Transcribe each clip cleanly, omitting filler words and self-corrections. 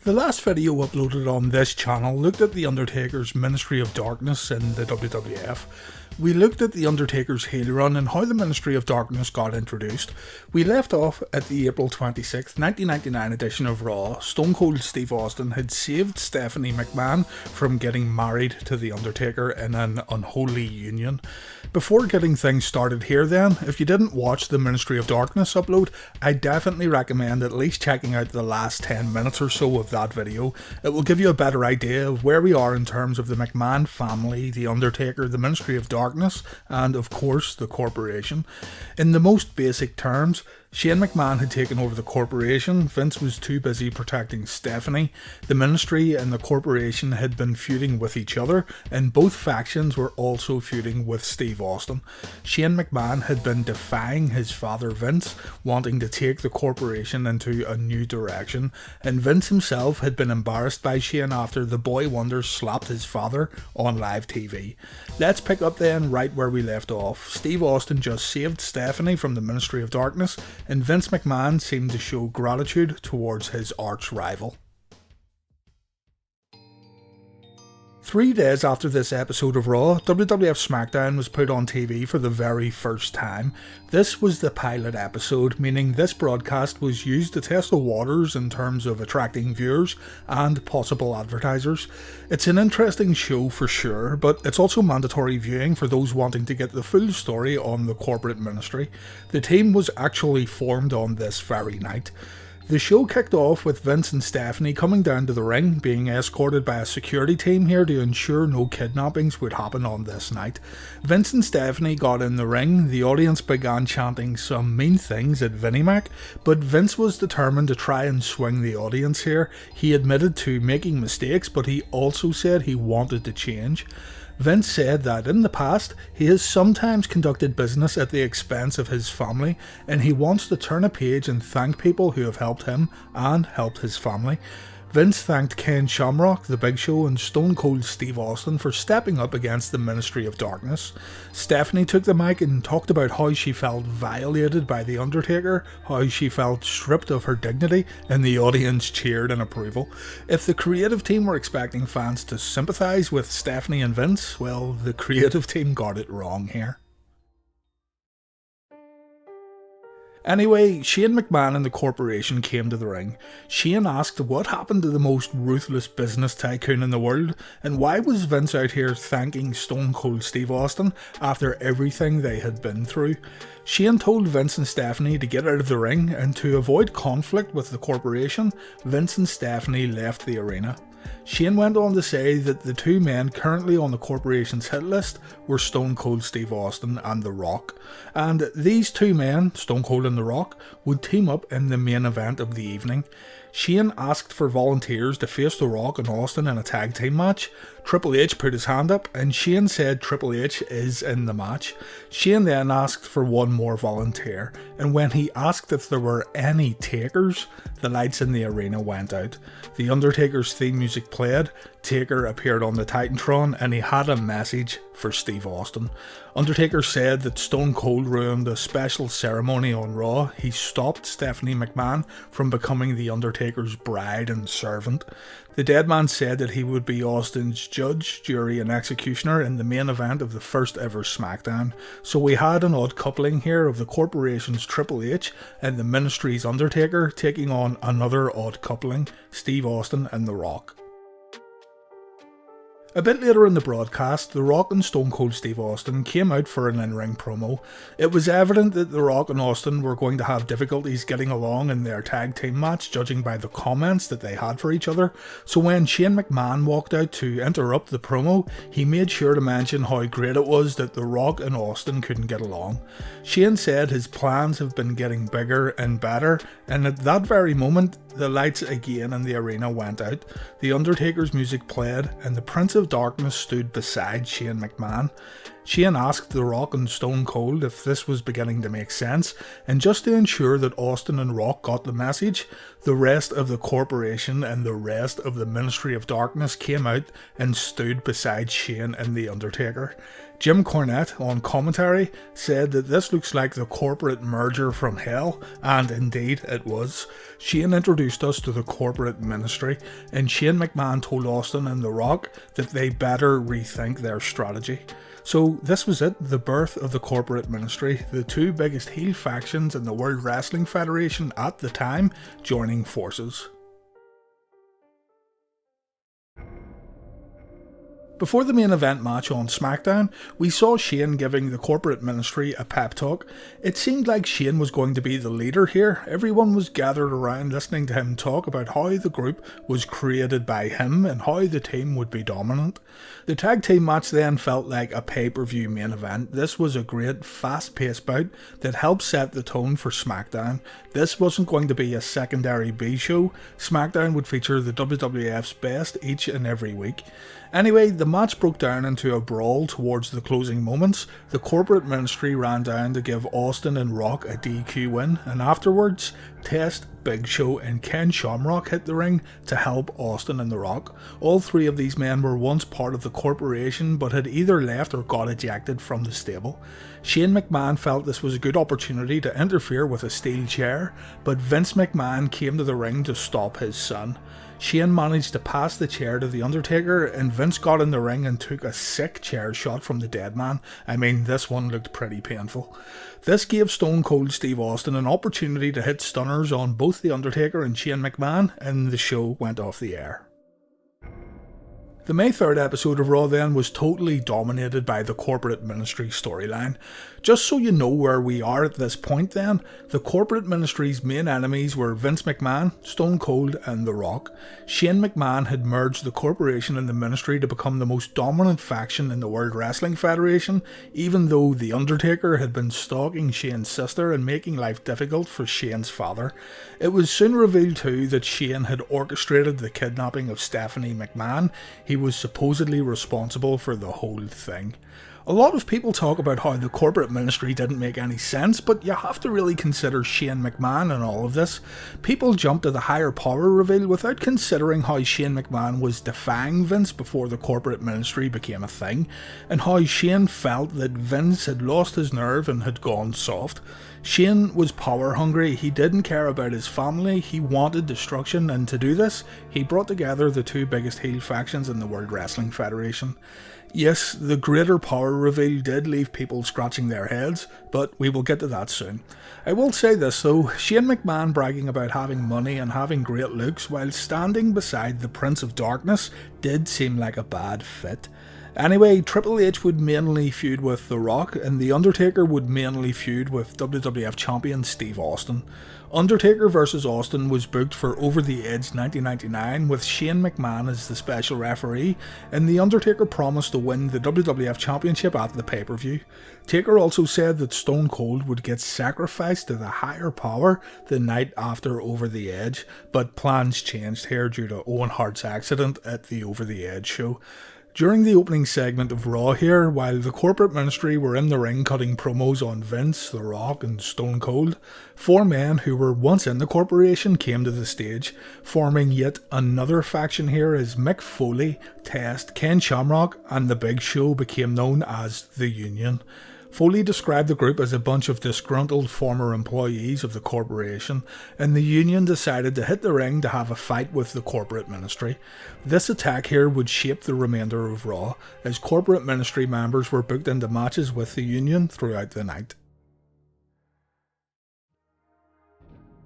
The last video uploaded on this channel looked at the Undertaker's Ministry of Darkness in the WWF. We looked at the Undertaker's heel run and how the Ministry of Darkness got introduced. We left off at the April 26, 1999 edition of Raw. Stone Cold Steve Austin had saved Stephanie McMahon from getting married to the Undertaker in an unholy union. Before getting things started here then, if you didn't watch the Ministry of Darkness upload, I definitely recommend at least checking out the last 10 minutes or so of that video. It will give you a better idea of where we are in terms of the McMahon family, the Undertaker, the Ministry of Darkness, and of course the corporation. In the most basic terms, Shane McMahon had taken over the corporation. Vince was too busy protecting Stephanie. The ministry and the corporation had been feuding with each other, and both factions were also feuding with Steve Austin. Shane McMahon had been defying his father Vince, wanting to take the corporation into a new direction, and Vince himself had been embarrassed by Shane after the boy wonder slapped his father on live TV. Let's pick up then right where we left off. Steve Austin just saved Stephanie from the Ministry of Darkness, and Vince McMahon seemed to show gratitude towards his arch rival. 3 days after this episode of Raw, WWF Smackdown was put on TV for the very first time. This was the pilot episode, meaning this broadcast was used to test the waters in terms of attracting viewers and possible advertisers. It's an interesting show for sure, but it's also mandatory viewing for those wanting to get the full story on the corporate ministry. The team was actually formed on this very night. The show kicked off with Vince and Stephanie coming down to the ring, being escorted by a security team here to ensure no kidnappings would happen on this night. Vince and Stephanie got in the ring, the audience began chanting some mean things at Vinnie Mac, but Vince was determined to try and swing the audience here. He admitted to making mistakes, but he also said he wanted to change. Vince said that in the past, he has sometimes conducted business at the expense of his family, and he wants to turn a page and thank people who have helped him and helped his family. Vince thanked Ken Shamrock, The Big Show, and Stone Cold Steve Austin for stepping up against the Ministry of Darkness. Stephanie took the mic and talked about how she felt violated by The Undertaker, how she felt stripped of her dignity, and the audience cheered in approval. If the creative team were expecting fans to sympathise with Stephanie and Vince, well, the creative team got it wrong here. Anyway, Shane McMahon and the corporation came to the ring. Shane asked what happened to the most ruthless business tycoon in the world, and why was Vince out here thanking Stone Cold Steve Austin after everything they had been through. Shane told Vince and Stephanie to get out of the ring, and to avoid conflict with the corporation, Vince and Stephanie left the arena. Shane went on to say that the two men currently on the corporation's hit list were Stone Cold Steve Austin and The Rock, and these two men, Stone Cold and The Rock, would team up in the main event of the evening. Shane asked for volunteers to face The Rock and Austin in a tag team match. Triple H put his hand up, and Shane said Triple H is in the match. Shane then asked for one more volunteer, and when he asked if there were any takers, the lights in the arena went out. The Undertaker's theme music played, Taker appeared on the Titantron, and he had a message for Steve Austin. Undertaker said that Stone Cold ruined a special ceremony on Raw. He stopped Stephanie McMahon from becoming the Undertaker's bride and servant. The dead man said that he would be Austin's judge, jury and executioner in the main event of the first ever Smackdown. So we had an odd coupling here of the corporation's Triple H and the ministry's Undertaker taking on another odd coupling, Steve Austin and The Rock. A bit later in the broadcast, The Rock and Stone Cold Steve Austin came out for an in-ring promo. It was evident that The Rock and Austin were going to have difficulties getting along in their tag team match, judging by the comments that they had for each other. So when Shane McMahon walked out to interrupt the promo, he made sure to mention how great it was that The Rock and Austin couldn't get along. Shane said his plans have been getting bigger and better, and at that very moment, the lights again in the arena went out, the Undertaker's music played, and the Prince of Darkness stood beside Shane McMahon. Shane asked The Rock and Stone Cold if this was beginning to make sense, and just to ensure that Austin and Rock got the message, the rest of the corporation and the rest of the Ministry of Darkness came out and stood beside Shane and The Undertaker. Jim Cornette, on commentary, said that this looks like the corporate merger from hell, and indeed it was. Shane introduced us to the corporate ministry, and Shane McMahon told Austin and The Rock that they better rethink their strategy. So this was it, the birth of the corporate ministry, the two biggest heel factions in the World Wrestling Federation at the time joining forces. Before the main event match on Smackdown, we saw Shane giving the corporate ministry a pep talk. It seemed like Shane was going to be the leader here. Everyone was gathered around listening to him talk about how the group was created by him and how the team would be dominant. The tag team match then felt like a pay-per-view main event. This was a great fast-paced bout that helped set the tone for Smackdown. This wasn't going to be a secondary B show. Smackdown would feature the WWF's best each and every week. Anyway, the match broke down into a brawl towards the closing moments. The corporate ministry ran down to give Austin and Rock a DQ win, and afterwards, Test, Big Show and Ken Shamrock hit the ring to help Austin and The Rock. All three of these men were once part of the corporation but had either left or got ejected from the stable. Shane McMahon felt this was a good opportunity to interfere with a steel chair, but Vince McMahon came to the ring to stop his son. Shane managed to pass the chair to The Undertaker, and Vince got in the ring and took a sick chair shot from the dead man. I mean, this one looked pretty painful. This gave Stone Cold Steve Austin an opportunity to hit stunners on both The Undertaker and Shane McMahon, and the show went off the air. The May 3rd episode of Raw then was totally dominated by the corporate ministry storyline. Just so you know where we are at this point then, the corporate ministry's main enemies were Vince McMahon, Stone Cold and The Rock. Shane McMahon had merged the corporation and the ministry to become the most dominant faction in the World Wrestling Federation, even though The Undertaker had been stalking Shane's sister and making life difficult for Shane's father. It was soon revealed too that Shane had orchestrated the kidnapping of Stephanie McMahon. He was supposedly responsible for the whole thing. A lot of people talk about how the corporate ministry didn't make any sense, but you have to really consider Shane McMahon in all of this. People jumped to the higher power reveal without considering how Shane McMahon was defying Vince before the corporate ministry became a thing, and how Shane felt that Vince had lost his nerve and had gone soft. Shane was power hungry, he didn't care about his family, he wanted destruction, and to do this, he brought together the two biggest heel factions in the World Wrestling Federation. Yes, the greater power reveal did leave people scratching their heads, but we will get to that soon. I will say this though, Shane McMahon bragging about having money and having great looks while standing beside the Prince of Darkness did seem like a bad fit. Anyway, Triple H would mainly feud with The Rock, and The Undertaker would mainly feud with WWF Champion Steve Austin. Undertaker vs Austin was booked for Over the Edge 1999 with Shane McMahon as the special referee, and The Undertaker promised to win the WWF Championship at the pay-per-view. Taker also said that Stone Cold would get sacrificed to the higher power the night after Over the Edge, but plans changed here due to Owen Hart's accident at the Over the Edge show. During the opening segment of Raw here, while the corporate ministry were in the ring cutting promos on Vince, The Rock and Stone Cold, four men who were once in the corporation came to the stage, forming yet another faction here as Mick Foley, Test, Ken Shamrock and The Big Show became known as The Union. Foley described the group as a bunch of disgruntled former employees of the corporation, and the Union decided to hit the ring to have a fight with the corporate ministry. This attack here would shape the remainder of Raw, as corporate ministry members were booked into matches with the Union throughout the night.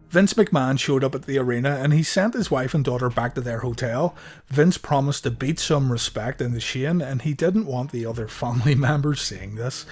Vince McMahon showed up at the arena and he sent his wife and daughter back to their hotel. Vince promised to beat some respect into Shane, and he didn't want the other family members seeing this.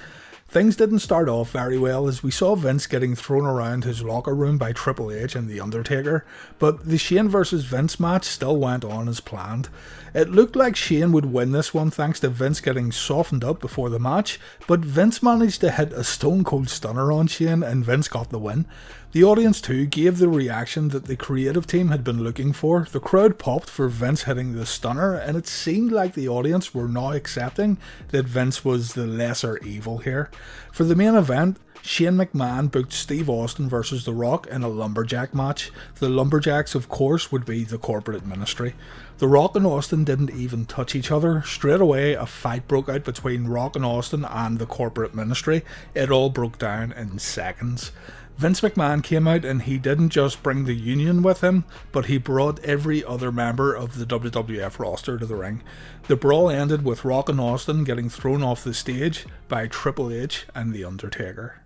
Things didn't start off very well as we saw Vince getting thrown around his locker room by Triple H and The Undertaker, but the Shane vs Vince match still went on as planned. It looked like Shane would win this one thanks to Vince getting softened up before the match, but Vince managed to hit a Stone Cold Stunner on Shane and Vince got the win. The audience too gave the reaction that the creative team had been looking for. The crowd popped for Vince hitting the stunner, and it seemed like the audience were now accepting that Vince was the lesser evil here. For the main event, Shane McMahon booked Steve Austin versus The Rock in a lumberjack match. The lumberjacks, of course, would be the Corporate Ministry. The Rock and Austin didn't even touch each other. Straight away, a fight broke out between Rock and Austin and the Corporate Ministry. It all broke down in seconds. Vince McMahon came out and he didn't just bring the Union with him, but he brought every other member of the WWF roster to the ring. The brawl ended with Rock and Austin getting thrown off the stage by Triple H and The Undertaker.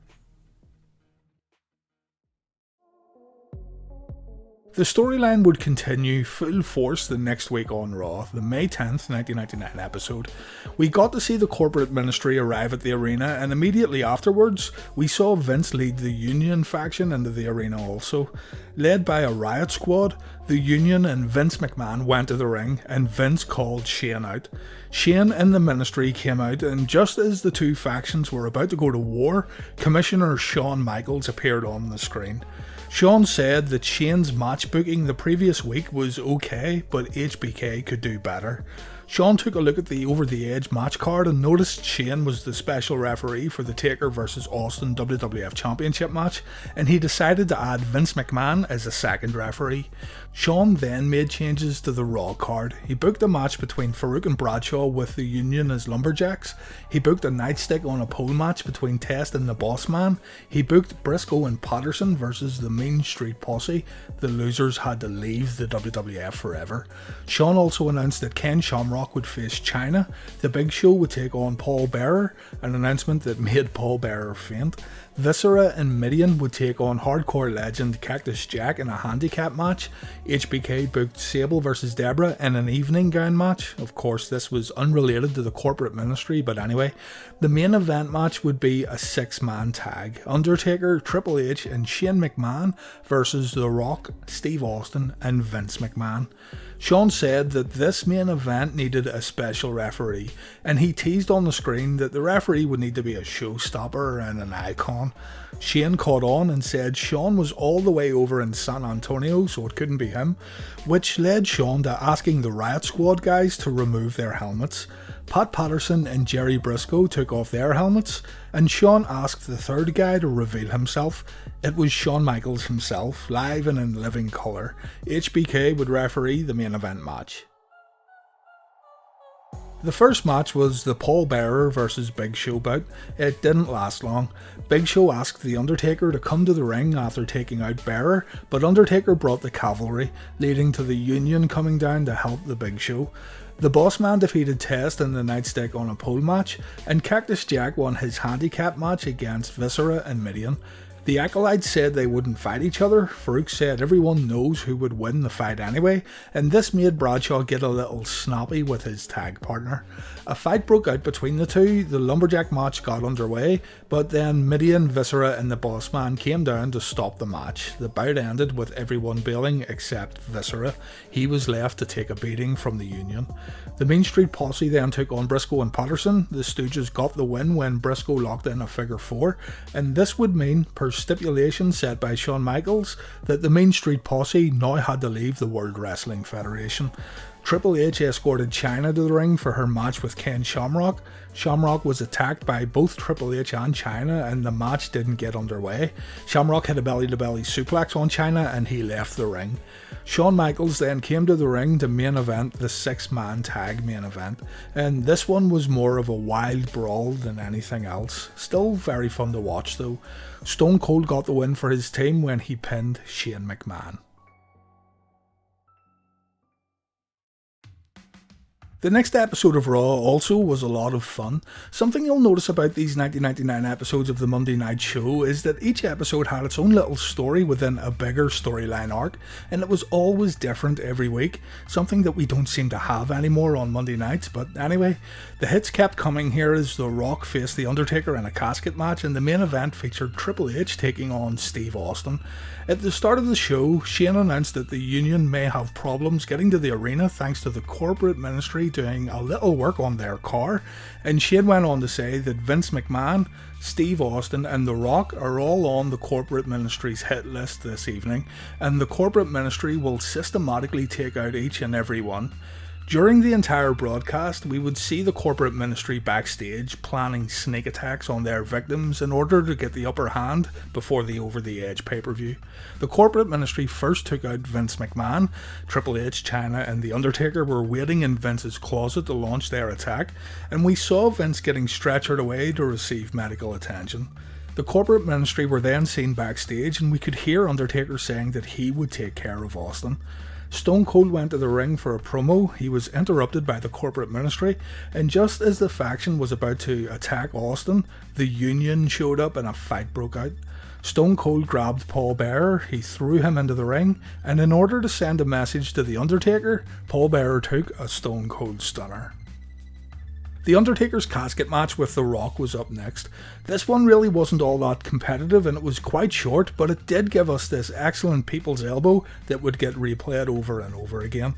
The storyline would continue full force the next week on Raw, the May 10th, 1999 episode. We got to see the Corporate Ministry arrive at the arena, and immediately afterwards, we saw Vince lead the Union faction into the arena also. Led by a riot squad, the Union and Vince McMahon went to the ring, and Vince called Shane out. Shane and the Ministry came out, and just as the two factions were about to go to war, Commissioner Shawn Michaels appeared on the screen. Shawn said that Shane's match booking the previous week was okay, but HBK could do better. Shawn took a look at the Over the Edge match card and noticed Shane was the special referee for the Taker vs Austin WWF Championship match, and he decided to add Vince McMahon as a second referee. Shawn then made changes to the Raw card. He booked a match between Farouk and Bradshaw with the Union as lumberjacks. He booked a nightstick on a pole match between Test and the Boss Man. He booked Briscoe and Patterson versus the Mean Street Posse. The losers had to leave the WWF forever. Shawn also announced that Ken Shamrock would face China. The Big Show would take on Paul Bearer, an announcement that made Paul Bearer faint. Viscera and Mideon would take on hardcore legend Cactus Jack in a handicap match. HBK booked Sable vs Deborah in an evening gown match. Of course, this was unrelated to the Corporate Ministry, but anyway. The main event match would be a 6-man tag. Undertaker, Triple H and Shane McMahon versus The Rock, Steve Austin and Vince McMahon. Shawn said that this main event needed a special referee, and he teased on the screen that the referee would need to be a showstopper and an icon. Shane caught on and said Shawn was all the way over in San Antonio, so it couldn't be him, which led Shawn to asking the Riot Squad guys to remove their helmets. Pat Patterson and Jerry Briscoe took off their helmets, and Shawn asked the third guy to reveal himself. It was Shawn Michaels himself, live and in living colour. HBK would referee the main event match. The first match was the Paul Bearer vs Big Show bout. It didn't last long. Big Show asked The Undertaker to come to the ring after taking out Bearer, but Undertaker brought the cavalry, leading to the Union coming down to help the Big Show. The Boss Man defeated Test in the nightstick on a pole match, and Cactus Jack won his handicap match against Viscera and Mideon. The Acolytes said they wouldn't fight each other. Farouk said everyone knows who would win the fight anyway, and this made Bradshaw get a little snappy with his tag partner. A fight broke out between the two. The lumberjack match got underway, but then Mideon, Viscera and the Boss Man came down to stop the match. The bout ended with everyone bailing except Viscera. He was left to take a beating from the Union. The Mean Street Posse then took on Briscoe and Patterson. The Stooges got the win when Briscoe locked in a figure 4, and this would mean, per stipulation set by Shawn Michaels, that the Mean Street Posse now had to leave the World Wrestling Federation. Triple H escorted Chyna to the ring for her match with Ken Shamrock. Shamrock was attacked by both Triple H and Chyna, and the match didn't get underway. Shamrock hit a belly-to-belly suplex on Chyna and he left the ring. Shawn Michaels then came to the ring to main event the 6-man tag main event, and this one was more of a wild brawl than anything else. Still very fun to watch though. Stone Cold got the win for his team when he pinned Shane McMahon. The next episode of Raw also was a lot of fun. Something you'll notice about these 1999 episodes of the Monday Night Show is that each episode had its own little story within a bigger storyline arc, and it was always different every week, something that we don't seem to have anymore on Monday nights. But anyway, the hits kept coming here as The Rock faced The Undertaker in a casket match, and the main event featured Triple H taking on Steve Austin. At the start of the show, Shane announced that the Union may have problems getting to the arena thanks to the Corporate Ministry doing a little work on their car, and Shane went on to say that Vince McMahon, Steve Austin and The Rock are all on the Corporate Ministry's hit list this evening, and the Corporate Ministry will systematically take out each and every one. During the entire broadcast, we would see the Corporate Ministry backstage planning sneak attacks on their victims in order to get the upper hand before the Over the Edge pay-per-view. The Corporate Ministry first took out Vince McMahon. Triple H, Chyna and The Undertaker were waiting in Vince's closet to launch their attack, and we saw Vince getting stretchered away to receive medical attention. The Corporate Ministry were then seen backstage, and we could hear Undertaker saying that he would take care of Austin. Stone Cold went to the ring for a promo. He was interrupted by the Corporate Ministry, and just as the faction was about to attack Austin, the Union showed up and a fight broke out. Stone Cold grabbed Paul Bearer, he threw him into the ring, and in order to send a message to The Undertaker, Paul Bearer took a Stone Cold Stunner. The Undertaker's casket match with The Rock was up next. This one really wasn't all that competitive and it was quite short, but it did give us this excellent people's elbow that would get replayed over and over again.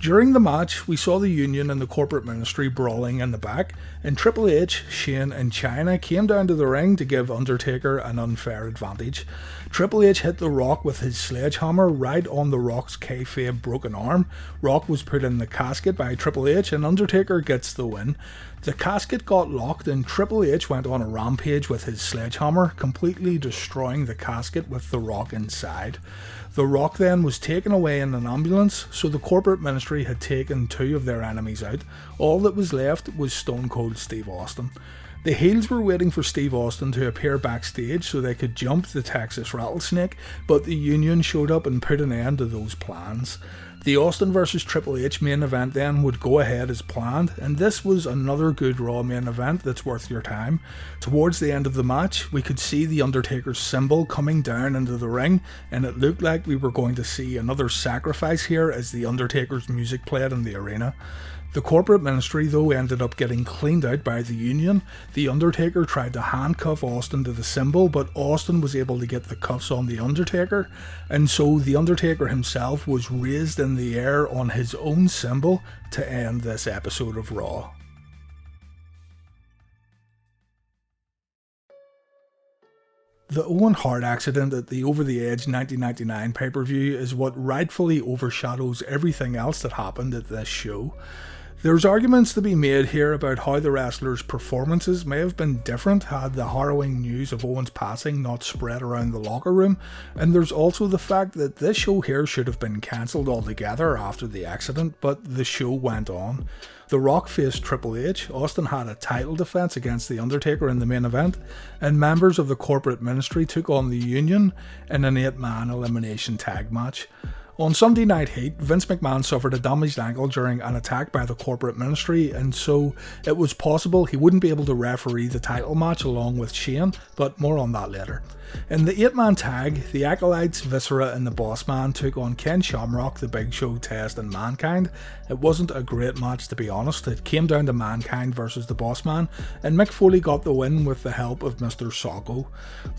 During the match, we saw the Union and the Corporate Ministry brawling in the back, and Triple H, Shane and Chyna came down to the ring to give Undertaker an unfair advantage. Triple H hit The Rock with his sledgehammer right on The Rock's kayfabe broken arm. Rock was put in the casket by Triple H and Undertaker gets the win. The casket got locked and Triple H went on a rampage with his sledgehammer, completely destroying the casket with The Rock inside. The Rock then was taken away in an ambulance, so the Corporate Ministry had taken two of their enemies out. All that was left was Stone Cold Steve Austin. The heels were waiting for Steve Austin to appear backstage so they could jump the Texas Rattlesnake, but the Union showed up and put an end to those plans. The Austin vs Triple H main event then would go ahead as planned, and this was another good Raw main event that's worth your time. Towards the end of the match, we could see the Undertaker's symbol coming down into the ring, and it looked like we were going to see another sacrifice here as the Undertaker's music played in the arena. The Corporate Ministry though ended up getting cleaned out by the Union. The Undertaker tried to handcuff Austin to the symbol, but Austin was able to get the cuffs on the Undertaker, and so the Undertaker himself was raised in the air on his own symbol to end this episode of Raw. The Owen Hart accident at the Over the Edge 1999 pay-per-view is what rightfully overshadows everything else that happened at this show. There's arguments to be made here about how the wrestlers' performances may have been different had the harrowing news of Owen's passing not spread around the locker room, and there's also the fact that this show here should have been cancelled altogether after the accident, but the show went on. The Rock faced Triple H, Austin had a title defense against The Undertaker in the main event, and members of the Corporate Ministry took on the Union in an 8-man elimination tag match. On Sunday Night Heat, Vince McMahon suffered a damaged ankle during an attack by the Corporate Ministry, and so it was possible he wouldn't be able to referee the title match along with Shane, but more on that later. In the 8-man tag, the Acolytes, Viscera and the Bossman took on Ken Shamrock, the Big Show, Test and Mankind. It wasn't a great match, to be honest. It came down to Mankind versus the Bossman, and Mick Foley got the win with the help of Mr. Socko.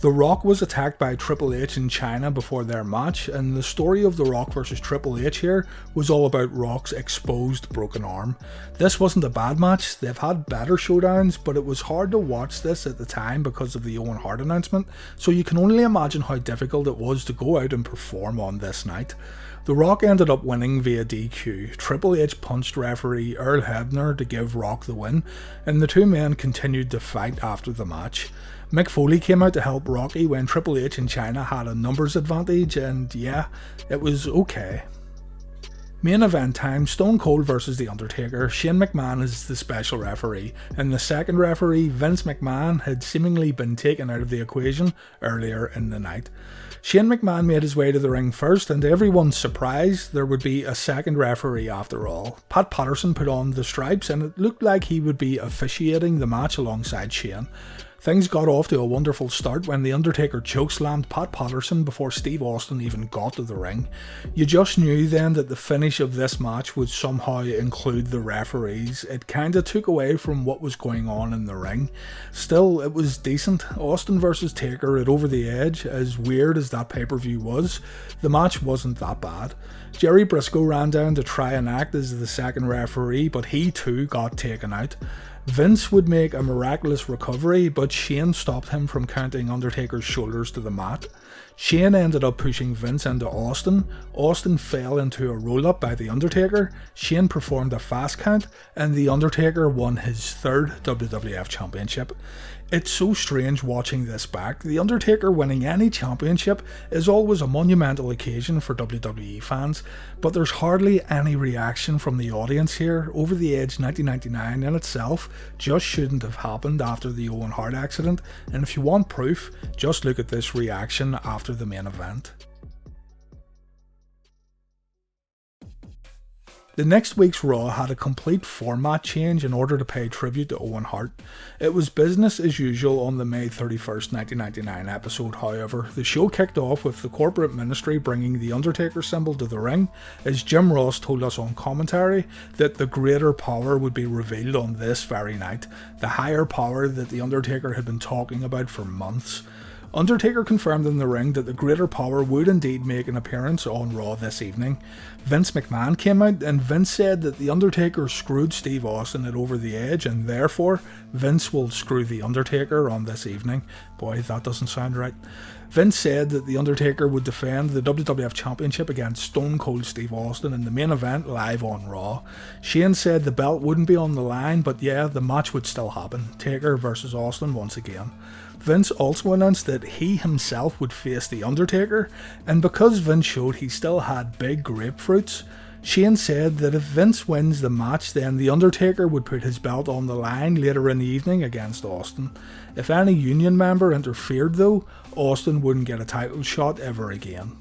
The Rock was attacked by Triple H and Chyna before their match, and the story of The Rock versus Triple H here was all about Rock's exposed broken arm. This wasn't a bad match, they've had better showdowns, but it was hard to watch this at the time because of the Owen Hart announcement, so you can only imagine how difficult it was to go out and perform on this night. The Rock ended up winning via DQ. Triple H punched referee Earl Hebner to give Rock the win, and the two men continued to fight after the match. Mick Foley came out to help Rocky when Triple H and Chyna had a numbers advantage, and yeah, it was okay. Main event time, Stone Cold versus The Undertaker. Shane McMahon is the special referee, and the second referee, Vince McMahon, had seemingly been taken out of the equation earlier in the night. Shane McMahon made his way to the ring first, and to everyone's surprise, there would be a second referee after all. Pat Patterson put on the stripes, and it looked like he would be officiating the match alongside Shane. Things got off to a wonderful start when The Undertaker chokeslammed Pat Patterson before Steve Austin even got to the ring. You just knew then that the finish of this match would somehow include the referees. It kinda took away from what was going on in the ring. Still, it was decent. Austin versus Taker at Over the Edge, as weird as that pay-per-view was, the match wasn't that bad. Jerry Briscoe ran down to try and act as the second referee, but he too got taken out. Vince would make a miraculous recovery, but Shane stopped him from counting Undertaker's shoulders to the mat. Shane ended up pushing Vince into Austin. Austin fell into a roll-up by The Undertaker. Shane performed a fast count, and The Undertaker won his third WWF Championship. It's so strange watching this back. The Undertaker winning any championship is always a monumental occasion for WWE fans, but there's hardly any reaction from the audience here. Over the Edge 1999 in itself just shouldn't have happened after the Owen Hart accident, and if you want proof, just look at this reaction after the main event. The next week's Raw had a complete format change in order to pay tribute to Owen Hart. It was business as usual on the May 31st, 1999 episode, however. The show kicked off with the Corporate Ministry bringing the Undertaker symbol to the ring, as Jim Ross told us on commentary that the greater power would be revealed on this very night, the higher power that the Undertaker had been talking about for months. Undertaker confirmed in the ring that the greater power would indeed make an appearance on Raw this evening. Vince McMahon came out and Vince said that the Undertaker screwed Steve Austin at Over the Edge, and therefore Vince will screw the Undertaker on this evening. Boy, that doesn't sound right. Vince said that the Undertaker would defend the WWF Championship against Stone Cold Steve Austin in the main event live on Raw. Shane said the belt wouldn't be on the line, but yeah, the match would still happen. Taker versus Austin once again. Vince also announced that he himself would face The Undertaker, and because Vince showed he still had big grapefruits, Shane said that if Vince wins the match, then The Undertaker would put his belt on the line later in the evening against Austin. If any Union member interfered though, Austin wouldn't get a title shot ever again.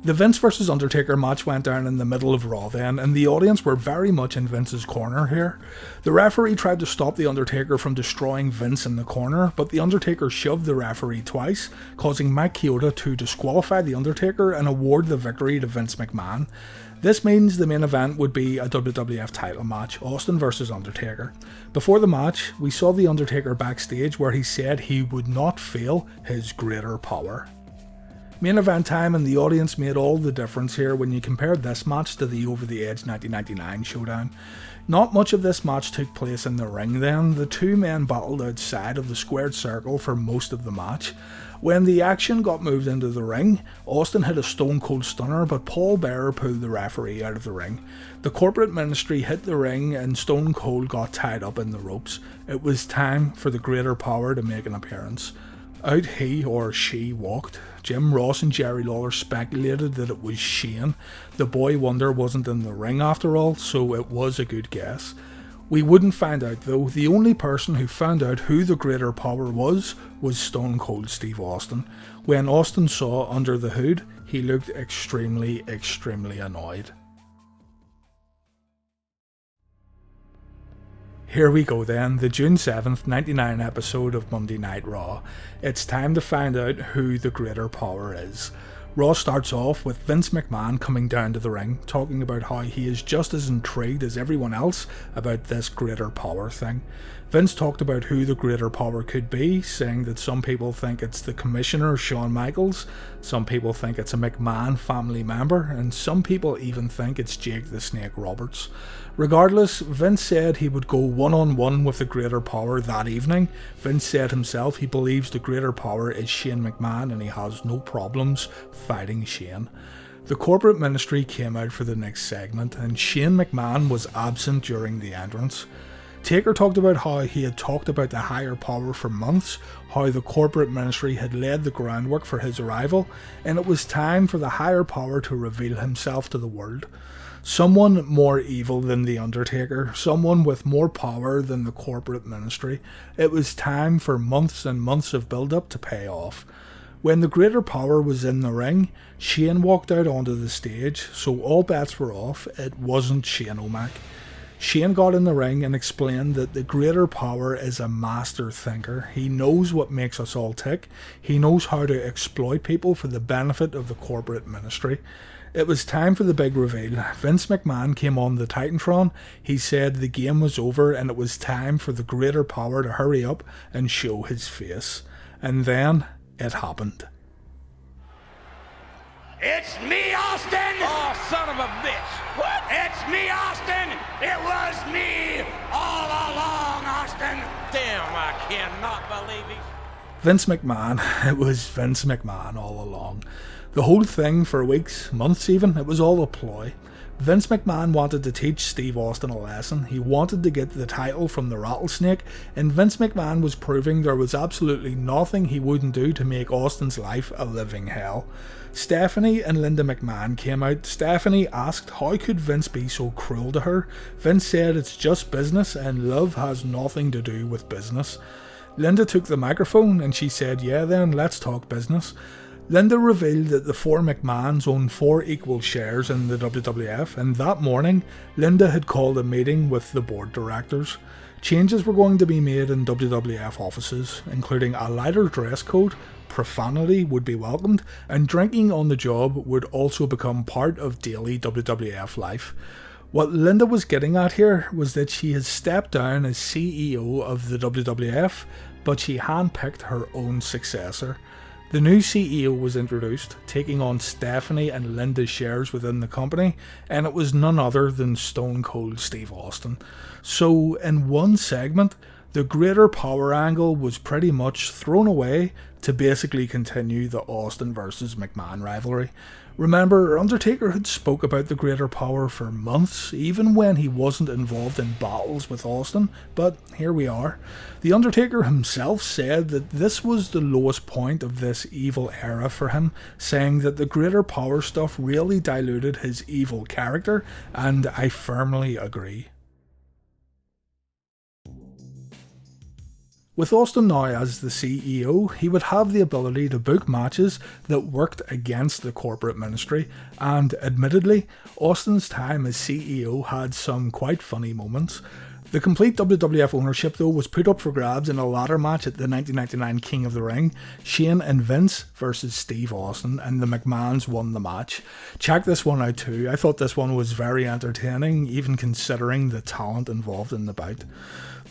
The Vince vs Undertaker match went down in the middle of Raw then, and the audience were very much in Vince's corner here. The referee tried to stop The Undertaker from destroying Vince in the corner, but The Undertaker shoved the referee twice, causing Mike Chioda to disqualify The Undertaker and award the victory to Vince McMahon. This means the main event would be a WWF title match, Austin vs Undertaker. Before the match, we saw The Undertaker backstage where he said he would not fail his greater power. Main event time, and the audience made all the difference here when you compared this match to the Over the Edge 1999 showdown. Not much of this match took place in the ring then. The two men battled outside of the squared circle for most of the match. When the action got moved into the ring, Austin hit a Stone Cold Stunner, but Paul Bearer pulled the referee out of the ring. The Corporate Ministry hit the ring and Stone Cold got tied up in the ropes. It was time for the greater power to make an appearance. Out he or she walked. Jim Ross and Jerry Lawler speculated that it was Shane. The Boy Wonder wasn't in the ring after all, so it was a good guess. We wouldn't find out though. The only person who found out who the greater power was Stone Cold Steve Austin. When Austin saw under the hood, he looked extremely annoyed. Here we go then, the June 7th, 99 episode of Monday Night Raw. It's time to find out who the greater power is. Raw starts off with Vince McMahon coming down to the ring, talking about how he is just as intrigued as everyone else about this greater power thing. Vince talked about who the greater power could be, saying that some people think it's the Commissioner Shawn Michaels, some people think it's a McMahon family member, and some people even think it's Jake the Snake Roberts. Regardless, Vince said he would go one-on-one with the greater power that evening. Vince said himself he believes the greater power is Shane McMahon and he has no problems fighting Shane. The Corporate Ministry came out for the next segment and Shane McMahon was absent during the entrance. Taker talked about how he had talked about the higher power for months, how the corporate ministry had laid the groundwork for his arrival, and it was time for the higher power to reveal himself to the world. Someone more evil than The Undertaker, someone with more power than the corporate ministry. It was time for months and months of build-up to pay off. When the greater power was in the ring, Shane walked out onto the stage, so all bets were off. It wasn't Shane O'Mac. Shane got in the ring and explained that the greater power is a master thinker. He knows what makes us all tick. He knows how to exploit people for the benefit of the corporate ministry. It was time for the big reveal. Vince McMahon came on the Titantron. He said the game was over and it was time for the greater power to hurry up and show his face. And then it happened. It's me, Austin! Oh, son of a bitch! What? It's me, Austin! It was me all along, Austin! Damn, I cannot believe it. Vince McMahon. It was Vince McMahon all along. The whole thing for weeks, months even, it was all a ploy. Vince McMahon wanted to teach Steve Austin a lesson. He wanted to get the title from the Rattlesnake, and Vince McMahon was proving there was absolutely nothing he wouldn't do to make Austin's life a living hell. Stephanie and Linda McMahon came out. Stephanie asked how could Vince be so cruel to her. Vince said it's just business and love has nothing to do with business. Linda took the microphone and she said, yeah then, let's talk business. Linda revealed that the four McMahons owned 4 equal shares in the WWF, and that morning, Linda had called a meeting with the board directors. Changes were going to be made in WWF offices, including a lighter dress code, profanity would be welcomed, and drinking on the job would also become part of daily WWF life. What Linda was getting at here was that she has stepped down as CEO of the WWF, but she handpicked her own successor. The new CEO was introduced, taking on Stephanie and Linda's shares within the company, and it was none other than Stone Cold Steve Austin. So, in one segment, the greater power angle was pretty much thrown away to basically continue the Austin versus McMahon rivalry. Remember, Undertaker had spoke about the greater power for months, even when he wasn't involved in battles with Austin, but here we are. The Undertaker himself said that this was the lowest point of this evil era for him, saying that the greater power stuff really diluted his evil character, and I firmly agree. With Austin now as the CEO, he would have the ability to book matches that worked against the corporate ministry, and admittedly, Austin's time as CEO had some quite funny moments. The complete WWF ownership though was put up for grabs in a ladder match at the 1999 King of the Ring. Shane and Vince versus Steve Austin, and the McMahons won the match. Check this one out too. I thought this one was very entertaining, even considering the talent involved in the bout.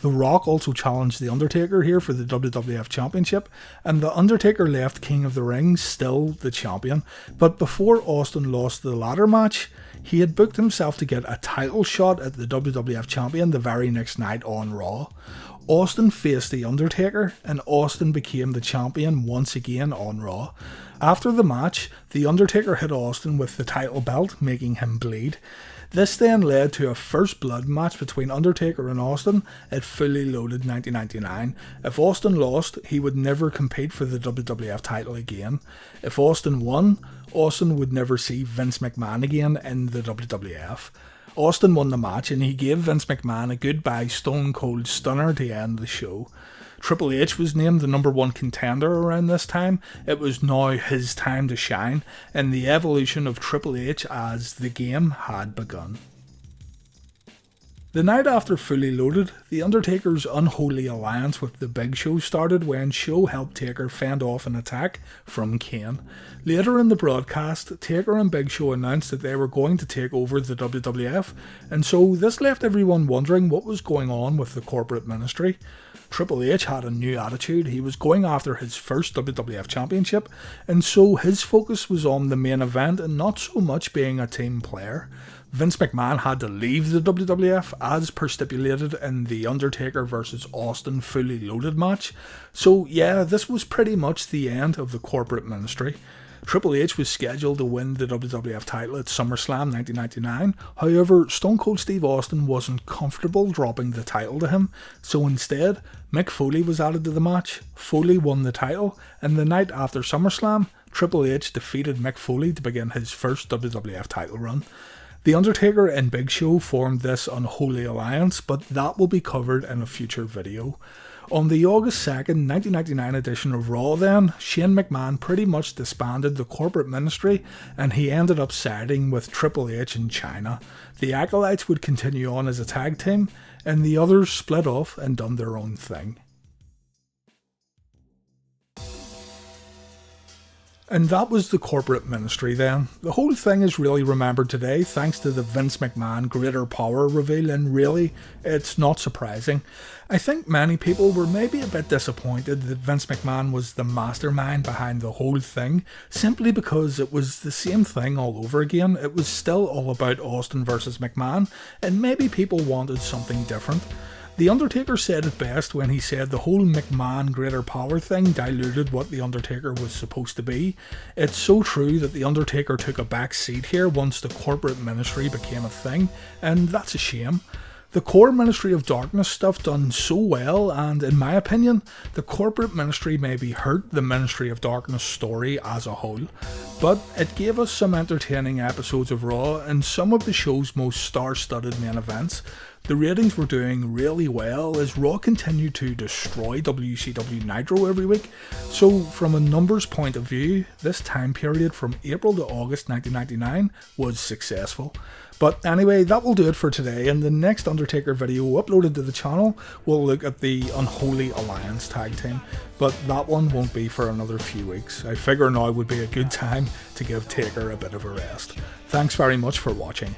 The Rock also challenged The Undertaker here for the WWF Championship, and The Undertaker left King of the Ring still the champion, but before Austin lost the ladder match, he had booked himself to get a title shot at the WWF Champion the very next night on Raw. Austin faced The Undertaker, and Austin became the champion once again on Raw. After the match, The Undertaker hit Austin with the title belt, making him bleed. This then led to a first blood match between Undertaker and Austin at Fully Loaded 1999. If Austin lost, he would never compete for the WWF title again. If Austin won, Austin would never see Vince McMahon again in the WWF. Austin won the match and he gave Vince McMahon a goodbye Stone Cold Stunner to end the show. Triple H was named the #1 contender around this time. It was now his time to shine, and the evolution of Triple H as the game had begun. The night after Fully Loaded, The Undertaker's unholy alliance with the Big Show started when Show helped Taker fend off an attack from Kane. Later in the broadcast, Taker and Big Show announced that they were going to take over the WWF, and so this left everyone wondering what was going on with the corporate ministry. Triple H had a new attitude. He was going after his first WWF Championship, and so his focus was on the main event and not so much being a team player. Vince McMahon had to leave the WWF as per stipulated in the Undertaker vs Austin Fully Loaded match. So yeah, this was pretty much the end of the corporate ministry. Triple H was scheduled to win the WWF title at SummerSlam 1999. However, Stone Cold Steve Austin wasn't comfortable dropping the title to him, so instead, Mick Foley was added to the match. Foley won the title, and the night after SummerSlam, Triple H defeated Mick Foley to begin his first WWF title run. The Undertaker and Big Show formed this unholy alliance, but that will be covered in a future video. On the August 2nd, 1999 edition of Raw then, Shane McMahon pretty much disbanded the Corporate Ministry and he ended up siding with Triple H in China. The Acolytes would continue on as a tag team, and the others split off and done their own thing. And that was the Corporate Ministry then. The whole thing is really remembered today thanks to the Vince McMahon Greater Power reveal, and really, it's not surprising. I think many people were maybe a bit disappointed that Vince McMahon was the mastermind behind the whole thing, simply because it was the same thing all over again. It was still all about Austin versus McMahon, and maybe people wanted something different. The Undertaker said it best when he said the whole McMahon Greater Power thing diluted what The Undertaker was supposed to be. It's so true that The Undertaker took a back seat here once the Corporate Ministry became a thing, and that's a shame. The core Ministry of Darkness stuff done so well, and in my opinion, the Corporate Ministry maybe hurt the Ministry of Darkness story as a whole. But it gave us some entertaining episodes of Raw and some of the show's most star-studded main events. The ratings were doing really well as Raw continued to destroy WCW Nitro every week, so from a numbers point of view, this time period from April to August 1999 was successful. But anyway, that will do it for today. In the next Undertaker video uploaded to the channel, we'll look at the Unholy Alliance tag team, but that one won't be for another few weeks. I figure now would be a good time to give Taker a bit of a rest. Thanks very much for watching.